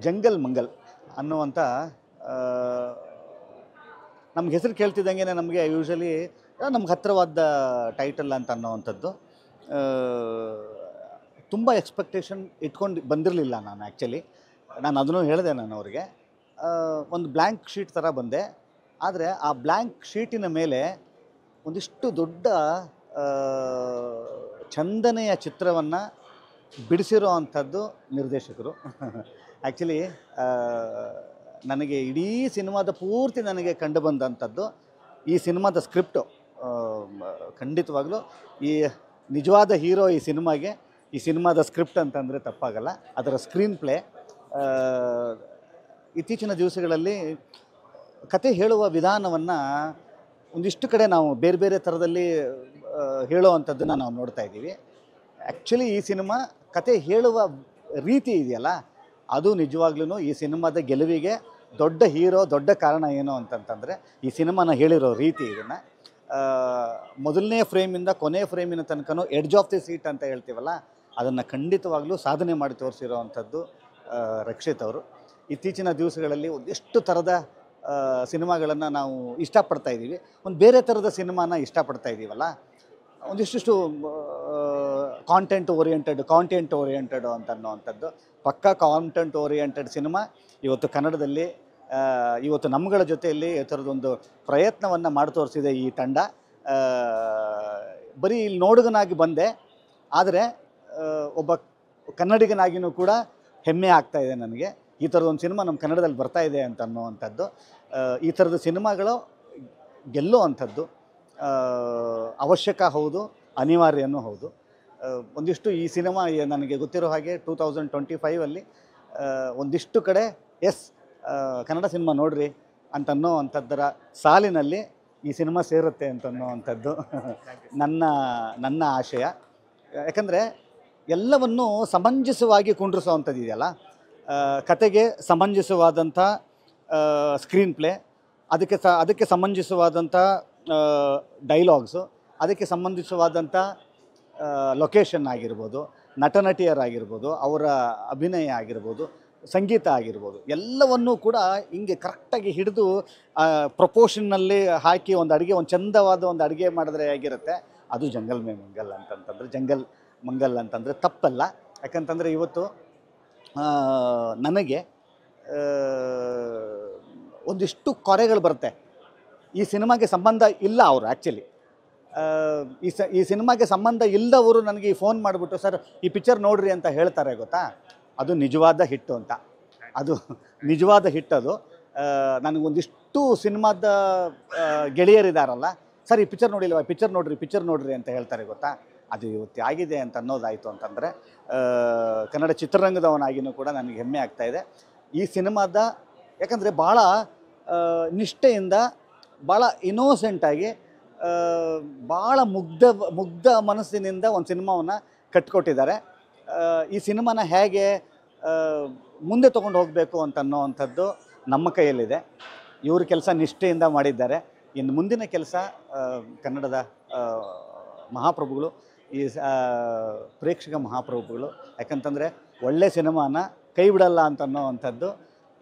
Jungle Mangal ಅನ್ನುವಂಥ ನಮ್ಗೆ ಹೆಸರು ಕೇಳ್ತಿದ್ದಂಗೆ ನಮಗೆ ಯೂಶ್ವಲಿ ನಮ್ಗೆ ಹತ್ತಿರವಾದ ಟೈಟಲ್ ಅಂತ ಅನ್ನೋವಂಥದ್ದು. ತುಂಬ ಎಕ್ಸ್ಪೆಕ್ಟೇಷನ್ ಇಟ್ಕೊಂಡು ಬಂದಿರಲಿಲ್ಲ ನಾನು ಆ್ಯಕ್ಚುಲಿ. ನಾನು ಅದನ್ನು ಹೇಳಿದೆ ನಾನು ಅವ್ರಿಗೆ. ಒಂದು ಬ್ಲ್ಯಾಂಕ್ ಶೀಟ್ ಥರ ಬಂದೆ. ಆದರೆ ಆ ಬ್ಲ್ಯಾಂಕ್ ಶೀಟಿನ ಮೇಲೆ ಒಂದಿಷ್ಟು ದೊಡ್ಡ ಚಂದನೆಯ ಚಿತ್ರವನ್ನು ಬಿಡಿಸಿರೋ ಅಂಥದ್ದು ನಿರ್ದೇಶಕರು. ಆ್ಯಕ್ಚುಲಿ ನನಗೆ ಇಡೀ ಸಿನಿಮಾದ ಪೂರ್ತಿ ನನಗೆ ಕಂಡು ಬಂದಂಥದ್ದು ಈ ಸಿನಿಮಾದ ಸ್ಕ್ರಿಪ್ಟು. ಖಂಡಿತವಾಗ್ಲೂ ಈ ನಿಜವಾದ ಹೀರೋ ಈ ಸಿನಿಮಾದ ಸ್ಕ್ರಿಪ್ಟ್ ಅಂತಂದರೆ ತಪ್ಪಾಗಲ್ಲ. ಅದರ ಸ್ಕ್ರೀನ್ ಪ್ಲೇ. ಇತ್ತೀಚಿನ ದಿವಸಗಳಲ್ಲಿ ಕತೆ ಹೇಳುವ ವಿಧಾನವನ್ನು ಒಂದಿಷ್ಟು ಕಡೆ ನಾವು ಬೇರೆ ಬೇರೆ ಥರದಲ್ಲಿ ಹೇಳೋ ಅಂಥದ್ದನ್ನು ನಾವು ನೋಡ್ತಾ ಇದ್ದೀವಿ. ಆ್ಯಕ್ಚುಲಿ ಈ ಸಿನಿಮಾ ಕತೆ ಹೇಳುವ ರೀತಿ ಇದೆಯಲ್ಲ, ಅದು ನಿಜವಾಗ್ಲೂ ಈ ಸಿನಿಮಾದ ಗೆಲುವಿಗೆ ದೊಡ್ಡ ಹೀರೋ, ದೊಡ್ಡ ಕಾರಣ ಏನು ಅಂತಂತಂದರೆ ಈ ಸಿನಿಮಾನ ಹೇಳಿರೋ ರೀತಿ. ಇದನ್ನು ಮೊದಲನೇ ಫ್ರೇಮಿಂದ ಕೊನೆ ಫ್ರೇಮಿನ ತನಕನೂ ಎಡ್ಜ್ ಆಫ್ ದಿ ಸೀಟ್ ಅಂತ ಹೇಳ್ತೀವಲ್ಲ, ಅದನ್ನು ಖಂಡಿತವಾಗ್ಲೂ ಸಾಧನೆ ಮಾಡಿ ತೋರಿಸಿರೋ ಅಂಥದ್ದು ರಕ್ಷಿತ್ ಅವರು. ಇತ್ತೀಚಿನ ದಿವಸಗಳಲ್ಲಿ ಒಂದಿಷ್ಟು ಥರದ ಸಿನಿಮಾಗಳನ್ನು ನಾವು ಇಷ್ಟಪಡ್ತಾ ಇದ್ದೀವಿ. ಒಂದು ಬೇರೆ ಥರದ ಸಿನಿಮಾನ ಇಷ್ಟಪಡ್ತಾ ಇದ್ದೀವಲ್ಲ, ಒಂದಿಷ್ಟು ಕಾಂಟೆಂಟ್ ಓರಿಯೆಂಟೆಡ್ ಅಂತ ಅನ್ನೋವಂಥದ್ದು. ಪಕ್ಕಾ ಕಾಂಟೆಂಟ್ ಓರಿಯೆಂಟೆಡ್ ಸಿನಿಮಾ ಇವತ್ತು ಕನ್ನಡದಲ್ಲಿ ಇವತ್ತು ನಮ್ಮಗಳ ಜೊತೆಯಲ್ಲಿ ಈ ಥರದೊಂದು ಪ್ರಯತ್ನವನ್ನು ಮಾಡಿ ತೋರಿಸಿದೆ ಈ ತಂಡ. ಬರೀ ಇಲ್ಲಿ ನೋಡುಗನಾಗಿ ಬಂದೆ, ಆದರೆ ಒಬ್ಬ ಕನ್ನಡಿಗನಾಗಿಯೂ ಕೂಡ ಹೆಮ್ಮೆ ಆಗ್ತಾಯಿದೆ ನನಗೆ. ಈ ಥರದೊಂದು ಸಿನಿಮಾ ನಮ್ಮ ಕನ್ನಡದಲ್ಲಿ ಬರ್ತಾ ಇದೆ ಅಂತ ಅನ್ನೋವಂಥದ್ದು. ಈ ಥರದ ಸಿನಿಮಾಗಳು ಗೆಲ್ಲೋ ಅಂಥದ್ದು ಅವಶ್ಯಕ ಹೌದು, ಅನಿವಾರ್ಯನೂ ಹೌದು. ಒಂದಿಷ್ಟು ಈ ಸಿನಿಮಾ ನನಗೆ ಗೊತ್ತಿರೋ ಹಾಗೆ 2025 ಒಂದಿಷ್ಟು ಕಡೆ ಕನ್ನಡ ಸಿನಿಮಾ ನೋಡ್ರಿ ಅಂತನ್ನೋ ಅಂಥದ್ದರ ಸಾಲಿನಲ್ಲಿ ಈ ಸಿನಿಮಾ ಸೇರುತ್ತೆ ಅಂತನ್ನೋವಂಥದ್ದು ನನ್ನ ಆಶಯ. ಯಾಕಂದರೆ ಎಲ್ಲವನ್ನೂ ಸಮಂಜಸವಾಗಿ ಕುಂಡ್ರಿಸೋವಂಥದ್ದು ಇದೆಯಲ್ಲ, ಕತೆಗೆ ಸಮಂಜಸವಾದಂಥ ಸ್ಕ್ರೀನ್ ಪ್ಲೇ, ಅದಕ್ಕೆ ಸಮಂಜಸವಾದಂಥ ಡೈಲಾಗ್ಸು, ಅದಕ್ಕೆ ಸಂಬಂಧಿಸವಾದಂಥ ಲೊಕೇಶನ್ ಆಗಿರ್ಬೋದು, ನಟನಟಿಯರಾಗಿರ್ಬೋದು, ಅವರ ಅಭಿನಯ ಆಗಿರ್ಬೋದು, ಸಂಗೀತ ಆಗಿರ್ಬೋದು, ಎಲ್ಲವನ್ನೂ ಕೂಡ ಹಿಂಗೆ ಕರೆಕ್ಟಾಗಿ ಹಿಡಿದು ಪ್ರಪೋರ್ಷನ್ನಲ್ಲಿ ಹಾಕಿ ಒಂದು ಚಂದವಾದ ಒಂದು ಅಡುಗೆ ಮಾಡಿದ್ರೆ ಹೇಗಿರುತ್ತೆ, ಅದು ಜಂಗಲ್ ಮಂಗಲ್ ಅಂತಂದರೆ ತಪ್ಪಲ್ಲ. ಯಾಕಂತಂದರೆ ಇವತ್ತು ನನಗೆ ಒಂದಿಷ್ಟು ಕೊರೆಗಳು ಬರುತ್ತೆ. ಈ ಸಿನಿಮಾಗೆ ಸಂಬಂಧ ಇಲ್ಲ ಅವರು ಆ್ಯಕ್ಚುಲಿ. ಈ ಸಿನಿಮಾಗೆ ಸಂಬಂಧ ಇಲ್ಲದವರು ನನಗೆ ಈ ಫೋನ್ ಮಾಡಿಬಿಟ್ಟು ಸರ್ ಈ ಪಿಕ್ಚರ್ ನೋಡ್ರಿ ಅಂತ ಹೇಳ್ತಾರೆ ಗೊತ್ತಾ, ಅದು ನಿಜವಾದ ಹಿಟ್ಟು ಅಂತ. ಅದು ನಿಜವಾದ ಹಿಟ್ಟದು. ನನಗೊಂದಿಷ್ಟು ಸಿನಿಮಾದ ಗೆಳೆಯರಿದ್ದಾರಲ್ಲ, ಸರ್ ಈ ಪಿಕ್ಚರ್ ನೋಡಿಲ್ವ, ಪಿಕ್ಚರ್ ನೋಡ್ರಿ ಅಂತ ಹೇಳ್ತಾರೆ ಗೊತ್ತಾ, ಅದು ಇವತ್ತು ಆಗಿದೆ ಅಂತ ಅನ್ನೋದಾಯಿತು ಅಂತಂದರೆ ಕನ್ನಡ ಚಿತ್ರರಂಗದವನಾಗಿಯೂ ಕೂಡ ನನಗೆ ಹೆಮ್ಮೆ ಆಗ್ತಾಯಿದೆ ಈ ಸಿನಿಮಾದ. ಯಾಕಂದರೆ ಭಾಳ ನಿಷ್ಠೆಯಿಂದ, ಭಾಳ ಇನ್ನೋಸೆಂಟಾಗಿ, ಭಾಳ ಮುಗ್ಧ ಮನಸ್ಸಿನಿಂದ ಒಂದು ಸಿನಿಮಾವನ್ನು ಕಟ್ಕೊಟ್ಟಿದ್ದಾರೆ. ಈ ಸಿನಿಮಾನ ಹೇಗೆ ಮುಂದೆ ತೊಗೊಂಡು ಹೋಗಬೇಕು ಅಂತ ಅನ್ನೋವಂಥದ್ದು ನಮ್ಮ ಕೈಯಲ್ಲಿದೆ. ಇವ್ರ ಕೆಲಸ ನಿಷ್ಠೆಯಿಂದ ಮಾಡಿದ್ದಾರೆ. ಇನ್ನು ಮುಂದಿನ ಕೆಲಸ ಕನ್ನಡದ ಮಹಾಪ್ರಭುಗಳು, ಈ ಪ್ರೇಕ್ಷಕ ಮಹಾಪ್ರಭುಗಳು. ಯಾಕಂತಂದರೆ ಒಳ್ಳೆ ಸಿನಿಮಾನ ಕೈ ಬಿಡಲ್ಲ ಅಂತ ಅನ್ನೋವಂಥದ್ದು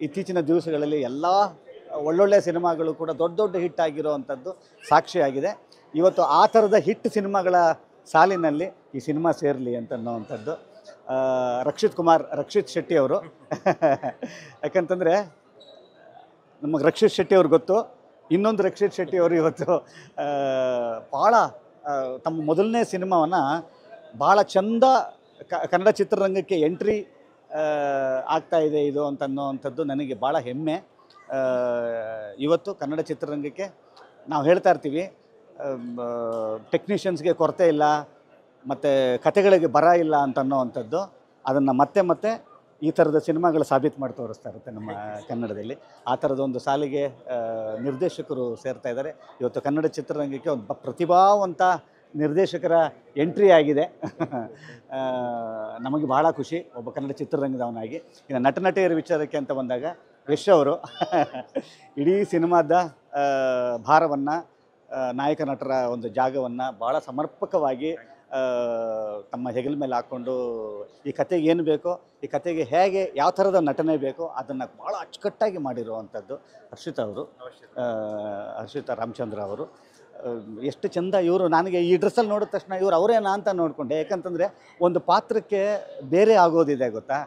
ಇತ್ತೀಚಿನ ದಿವಸಗಳಲ್ಲಿ ಎಲ್ಲ ಒಳ್ಳೊಳ್ಳೆ ಸಿನಿಮಾಗಳು ಕೂಡ ದೊಡ್ಡ ಹಿಟ್ ಆಗಿರೋ ಅಂಥದ್ದು ಸಾಕ್ಷಿಯಾಗಿದೆ. ಇವತ್ತು ಆ ಥರದ ಹಿಟ್ ಸಿನಿಮಾಗಳ ಸಾಲಿನಲ್ಲಿ ಈ ಸಿನಿಮಾ ಸೇರಲಿ ಅಂತ ಅನ್ನೋವಂಥದ್ದು. ರಕ್ಷಿತ್ ಶೆಟ್ಟಿ ಅವರು ಯಾಕಂತಂದರೆ ನಮಗೆ ರಕ್ಷಿತ್ ಶೆಟ್ಟಿ ಅವ್ರು ಗೊತ್ತು. ಇನ್ನೊಂದು ರಕ್ಷಿತ್ ಶೆಟ್ಟಿ ಅವರು ಇವತ್ತು ಭಾಳ ತಮ್ಮ ಮೊದಲನೇ ಸಿನಿಮಾವನ್ನು ಭಾಳ ಚಂದ ಕನ್ನಡ ಚಿತ್ರರಂಗಕ್ಕೆ ಎಂಟ್ರಿ ಆಗ್ತಾಯಿದೆ ಇದು ಅಂತ ಅನ್ನೋವಂಥದ್ದು ನನಗೆ ಭಾಳ ಹೆಮ್ಮೆ. ಇವತ್ತು ಕನ್ನಡ ಚಿತ್ರರಂಗಕ್ಕೆ ನಾವು ಹೇಳ್ತಾ ಇರ್ತೀವಿ, ಟೆಕ್ನಿಷಿಯನ್ಸ್ಗೆ ಕೊರತೆ ಇಲ್ಲ, ಮತ್ತು ಕತೆಗಳಿಗೆ ಬರ ಇಲ್ಲ ಅಂತ ಅನ್ನೋವಂಥದ್ದು. ಅದನ್ನು ಮತ್ತೆ ಈ ಥರದ ಸಿನಿಮಾಗಳು ಸಾಬೀತು ಮಾಡಿ ತೋರಿಸ್ತಾ ಇರುತ್ತೆ ನಮ್ಮ ಕನ್ನಡದಲ್ಲಿ. ಆ ಥರದೊಂದು ಸಾಲಿಗೆ ನಿರ್ದೇಶಕರು ಸೇರ್ತಾ ಇದ್ದಾರೆ. ಇವತ್ತು ಕನ್ನಡ ಚಿತ್ರರಂಗಕ್ಕೆ ಒಂದು ಪ್ರತಿಭಾವಂತ ನಿರ್ದೇಶಕರ ಎಂಟ್ರಿ ಆಗಿದೆ. ನಮಗೆ ಭಾಳ ಖುಷಿ ಒಬ್ಬ ಕನ್ನಡ ಚಿತ್ರರಂಗದವನಾಗಿ. ಇನ್ನು ನಟನಟಿಯರ ವಿಚಾರಕ್ಕೆ ಅಂತ ಬಂದಾಗ ಯಶ್ ಅವರು ಇಡೀ ಸಿನಿಮಾದ ಭಾರವನ್ನು, ನಾಯಕ ನಟರ ಒಂದು ಜಾಗವನ್ನು ಭಾಳ ಸಮರ್ಪಕವಾಗಿ ತಮ್ಮ ಹೆಗಲ ಮೇಲೆ ಹಾಕ್ಕೊಂಡು ಈ ಕತೆಗೆ ಏನು ಬೇಕೋ, ಈ ಕತೆಗೆ ಹೇಗೆ ಯಾವ ಥರದ ನಟನೆ ಬೇಕೋ ಅದನ್ನು ಭಾಳ ಅಚ್ಚುಕಟ್ಟಾಗಿ ಮಾಡಿರುವಂಥದ್ದು ಹರ್ಷಿತಾ ರಾಮಚಂದ್ರ ಅವರು. ಎಷ್ಟು ಚೆಂದ ಇವರು. ನನಗೆ ಈ ಡ್ರೆಸ್ಸಲ್ಲಿ ನೋಡಿದ ತಕ್ಷಣ ಇವರು ಅವರೇನಾ ಅಂತ ನೋಡಿಕೊಂಡೆ. ಯಾಕಂತಂದರೆ ಒಂದು ಪಾತ್ರಕ್ಕೆ ಬೇರೆ ಆಗೋದಿದೆ ಗೊತ್ತಾ.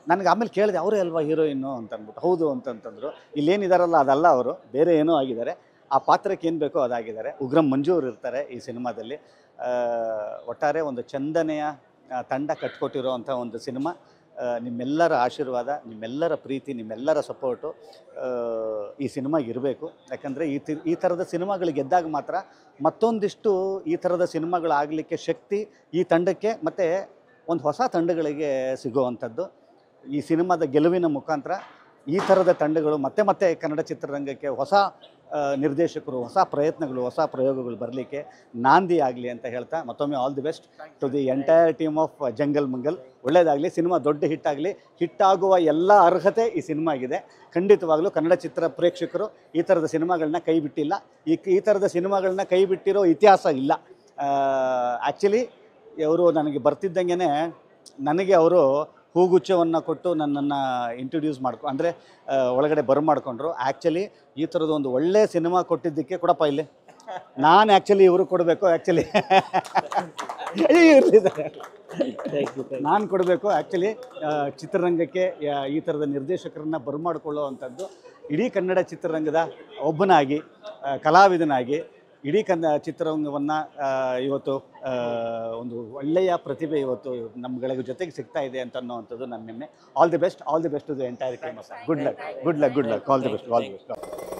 ನನಗೆ ಆಮೇಲೆ ಕೇಳಿದೆ ಅವರೇ ಅಲ್ವಾ ಹೀರೋಯಿನ್ನು ಅಂತ ಅಂದ್ಬಿಟ್ಟು. ಹೌದು ಅಂತಂತಂದರು. ಇಲ್ಲೇನಿದಾರಲ್ಲ ಅದಲ್ಲ, ಅವರು ಬೇರೆ ಏನೋ ಆಗಿದ್ದಾರೆ. ಆ ಪಾತ್ರಕ್ಕೆ ಏನು ಬೇಕೋ ಅದಾಗಿದ್ದಾರೆ. ಉಗ್ರಂ ಮಂಜು ಅವರು ಇರ್ತಾರೆ ಈ ಸಿನಿಮಾದಲ್ಲಿ. ಒಟ್ಟಾರೆ ಒಂದು ಚಂದನೆಯ ತಂಡ ಕಟ್ಕೊಟ್ಟಿರೋ ಅಂಥ ಒಂದು ಸಿನಿಮಾ. ನಿಮ್ಮೆಲ್ಲರ ಆಶೀರ್ವಾದ, ನಿಮ್ಮೆಲ್ಲರ ಪ್ರೀತಿ, ನಿಮ್ಮೆಲ್ಲರ ಸಪೋರ್ಟು ಈ ಸಿನಿಮಾಗೆ ಇರಬೇಕು. ಯಾಕಂದರೆ ಈ ಥರದ ಸಿನಿಮಾಗಳು ಗೆದ್ದಾಗ ಮಾತ್ರ ಮತ್ತೊಂದಿಷ್ಟು ಈ ಥರದ ಸಿನಿಮಾಗಳಾಗಲಿಕ್ಕೆ ಶಕ್ತಿ ಈ ತಂಡಕ್ಕೆ ಮತ್ತು ಒಂದು ಹೊಸ ತಂಡಗಳಿಗೆ ಸಿಗುವಂಥದ್ದು. ಈ ಸಿನಿಮಾದ ಗೆಲುವಿನ ಮುಖಾಂತರ ಈ ಥರದ ತಂಡಗಳು ಮತ್ತೆ ಮತ್ತೆ ಕನ್ನಡ ಚಿತ್ರರಂಗಕ್ಕೆ ಹೊಸ ನಿರ್ದೇಶಕರು, ಹೊಸ ಪ್ರಯತ್ನಗಳು, ಹೊಸ ಪ್ರಯೋಗಗಳು ಬರಲಿಕ್ಕೆ ನಾಂದಿ ಆಗಲಿ ಅಂತ ಹೇಳ್ತಾ ಮತ್ತೊಮ್ಮೆ all the best to the entire team of Jungle Mangal. ಒಳ್ಳೆಯದಾಗಲಿ, ಸಿನಿಮಾ ದೊಡ್ಡ ಹಿಟ್ಟಾಗಲಿ. ಹಿಟ್ಟಾಗುವ ಎಲ್ಲ ಅರ್ಹತೆ ಈ ಸಿನಿಮಾಗಿದೆ. ಖಂಡಿತವಾಗಲೂ ಕನ್ನಡ ಚಿತ್ರ ಪ್ರೇಕ್ಷಕರು ಈ ಥರದ ಸಿನಿಮಾಗಳನ್ನ ಕೈ ಬಿಟ್ಟಿಲ್ಲ. ಈ ಥರದ ಸಿನಿಮಾಗಳನ್ನ ಕೈ ಬಿಟ್ಟಿರೋ ಇತಿಹಾಸ ಇಲ್ಲ. ಆ್ಯಕ್ಚುಲಿ ಅವರು ನನಗೆ ಬರ್ತಿದ್ದಂಗೆ ನನಗೆ ಅವರು ಹೂಗುಚ್ಛವನ್ನು ಕೊಟ್ಟು ನನ್ನನ್ನು ಇಂಟ್ರೊಡ್ಯೂಸ್ ಅಂದರೆ ಒಳಗಡೆ ಬರಮಾಡ್ಕೊಂಡ್ರು. ಆ್ಯಕ್ಚುಲಿ ಈ ಥರದ್ದು ಒಂದು ಒಳ್ಳೆಯ ಸಿನಿಮಾ ಕೊಟ್ಟಿದ್ದಕ್ಕೆ ಕೊಡಪ್ಪ ಇಲ್ಲಿ. ನಾನು ಆ್ಯಕ್ಚುಲಿ ಇವರು ಕೊಡಬೇಕು. ಆ್ಯಕ್ಚುಲಿ ಇರಲಿ ಸರ್, ನಾನು ಕೊಡಬೇಕು. ಆ್ಯಕ್ಚುಲಿ ಚಿತ್ರರಂಗಕ್ಕೆ ಈ ಥರದ ನಿರ್ದೇಶಕರನ್ನು ಬರಮಾಡ್ಕೊಳ್ಳೋ ಅಂಥದ್ದು ಇಡೀ ಕನ್ನಡ ಚಿತ್ರರಂಗದ ಒಬ್ಬನಾಗಿ, ಕಲಾವಿದನಾಗಿ ಇಡೀ ಚಿತ್ರರಂಗವನ್ನು ಇವತ್ತು ಒಂದು ಒಳ್ಳೆಯ ಪ್ರತಿಭೆ ಇವತ್ತು ನಮ್ಮಗಳ ಜೊತೆಗೆ ಸಿಗ್ತಾ ಇದೆ ಅಂತ ಅನ್ನೋವಂಥದ್ದು ನನ್ನ ಹೆಮ್ಮೆ. All the best to the entire team. Good luck. All the best.